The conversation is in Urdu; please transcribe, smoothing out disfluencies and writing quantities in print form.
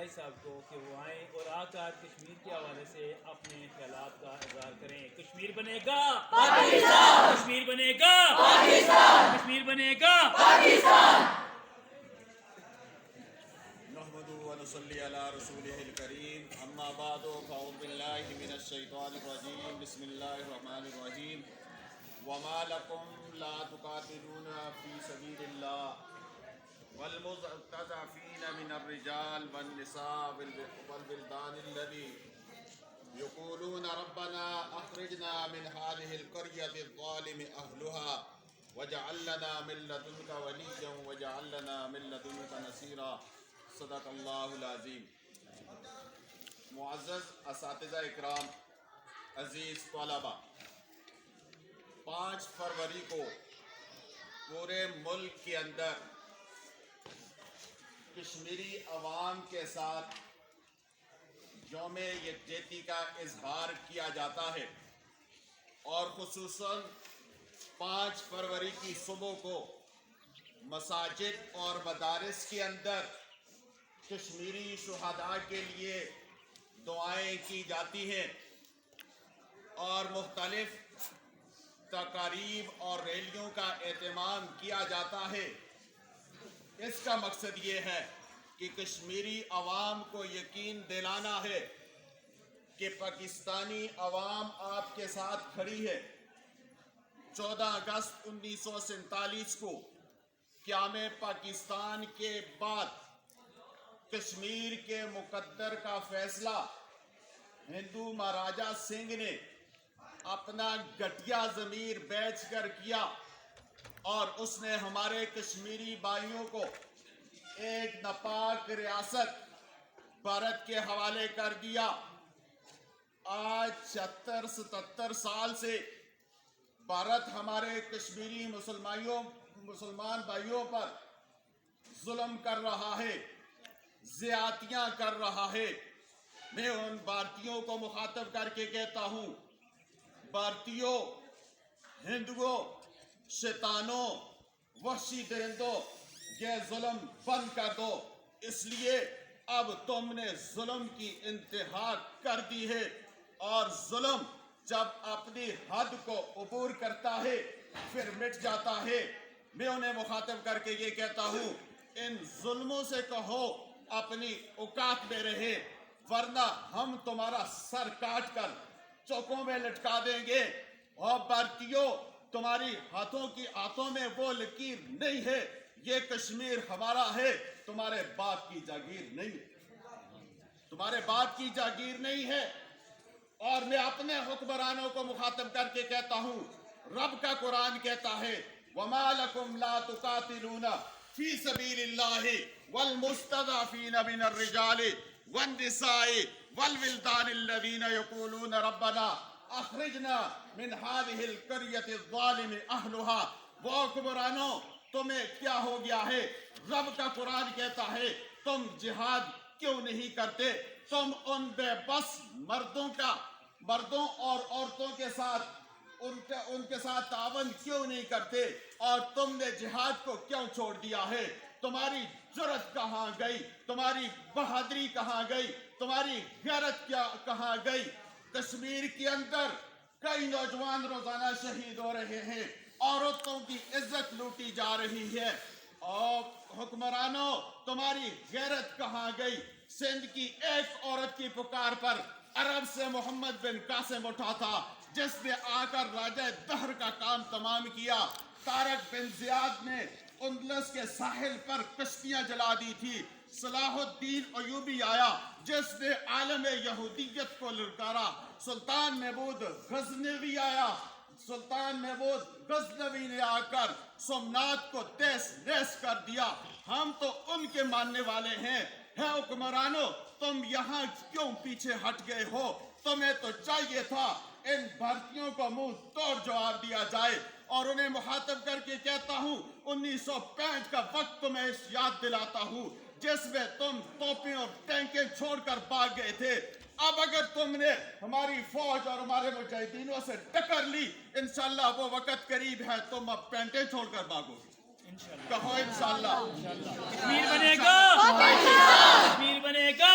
علیہ صاحب کو کہ وہ آئیں اور آ کر کشمیر کے حوالے سے اپنے خیالات کا اظہار کریں. کشمیر بنے گا پاکستان، کشمیر بنے گا پاکستان، کشمیر بنے گا پاکستان. نحمده ونصلي على رسوله الكريم اما بعد فاعوذ بالله من الشيطان الرجيم بسم الله الرحمن الرحيم وما لكم لا تقاتلون في سبيل الله والمستضعفين من الرجال والنساء والولدان الذين يقولون ربنا اخرجنا من هذه القرية الظالم اهلها واجعل لنا من لدنك وليا واجعل لنا من لدنك نصيرا. صدق اللہ العظیم. معزز اساتذہ اکرام، عزیز طلباء، 5 فروری کو پورے ملک کے اندر کشمیری عوام کے ساتھ یوم یکجہتی کا اظہار کیا جاتا ہے، اور خصوصاً 5 فروری کی صبح کو مساجد اور مدارس کے اندر کشمیری شہداء کے لیے دعائیں کی جاتی ہیں اور مختلف تقاریب اور ریلیوں کا اہتمام کیا جاتا ہے. اس کا مقصد یہ ہے کہ کشمیری عوام کو یقین دلانا ہے کہ پاکستانی عوام آپ کے ساتھ کھڑی ہے. 14 اگست 1947 کو قیام پاکستان کے بعد کشمیر کے مقدر کا فیصلہ ہندو مہاراجا سنگھ نے اپنا گھٹیا ضمیر بیچ کر کیا، اور اس نے ہمارے کشمیری بھائیوں کو ایک ناپاک ریاست بھارت کے حوالے کر دیا. آج 76-77 سال سے بھارت ہمارے کشمیری مسلمان بھائیوں پر ظلم کر رہا ہے، زیادتیاں کر رہا ہے. میں ان بھارتیوں کو مخاطب کر کے کہتا ہوں، بھارتیوں، ہندوؤں، شیطانوں، وحشی درندوں، یہ ظلم بند کر دو. اس لیے اب تم نے ظلم کی انتہا کر دی ہے، اور ظلم جب اپنی حد کو عبور کرتا ہے پھر مٹ جاتا ہے. میں انہیں مخاطب کر کے یہ کہتا ہوں، ان ظلموں سے کہو اپنی اوقات میں رہے، ورنہ ہم تمہارا سر کاٹ کر چوکوں میں لٹکا دیں گے. اور بھارتیوں، تمہاری ہاتھوں میں وہ لکیر نہیں ہے. یہ کشمیر ہمارا ہے، تمہارے باپ کی جاگیر نہیں ہے، تمہارے باپ کی جاگیر نہیں ہے. اور میں اپنے حکمرانوں کو مخاطب کر کے کہتا ہوں، رب کا قرآن کہتا ہے وَمَا لَكُمْ لَا تُقَاتِلُونَ فِي سَبِيلِ اللَّهِ وَالْمُسْتَضْعَفِينَ مِنَ الرِّجَالِ وَالنِّسَاءِ وَالْوِلْدَانِ الَّذِينَ يَقُولُونَ رَبَّنَا أَخْرِجْنَا مِنْ هَذِهِ الْقَرْيَةِ الظَّالِمِ أَهْلُهَا. وہ حکمرانوں، تمہیں کیا ہو گیا ہے؟ رب کا قرآن کہتا ہے تم جہاد کیوں نہیں کرتے؟ تم ان بے بس مردوں اور عورتوں کے ساتھ ان کے ساتھ تعاون کیوں نہیں کرتے؟ اور تم نے جہاد کو کیوں چھوڑ دیا ہے؟ تمہاری جرأت کہاں گئی؟ تمہاری بہادری کہاں گئی؟ تمہاری غیرت کہاں گئی؟ کشمیر کے اندر کئی نوجوان روزانہ شہید ہو رہے ہیں، عورتوں کی عزت لوٹی جا رہی ہے. اور حکمرانوں، تمہاری غیرت کہاں گئی؟ سندھ کی ایک عورت کی پکار پر عرب سے محمد بن قاسم اٹھا تھا، جس نے آ کر راجہ دہر کا کام تمام کیا. طارق بن زیاد نے اندلس کے ساحل پر کشتیاں جلا دی تھی. صلاح الدین ایوبی آیا جس نے عالم یہودیت کو للکارا. سلطان محمود غزنوی آیا، سلطان محمود غزنوی نے آ کر سومنات کو تہس نہس کر دیا. ہم تو ان کے ماننے والے ہیں. ہے حکمرانوں، تم یہاں کیوں پیچھے ہٹ گئے ہو؟ تمہیں تو چاہیے تھا ان بھارتیوں کو منہ توڑ جواب دیا جائے. اور انہیں مخاطب کر کے کہتا ہوں، 1965 کا وقت تمہیں یاد دلاتا ہوں جس میں تم توپیں اور ٹینکیں چھوڑ کر بھاگ گئے تھے. اب اگر تم نے ہماری فوج اور ہمارے مجاہدینوں سے ٹکر لی، انشاءاللہ وہ وقت قریب ہے تم اب پینٹیں چھوڑ کر بھاگو گے. کہو انشاءاللہ. کشمیر بنے گا، کشمیر بنے گا.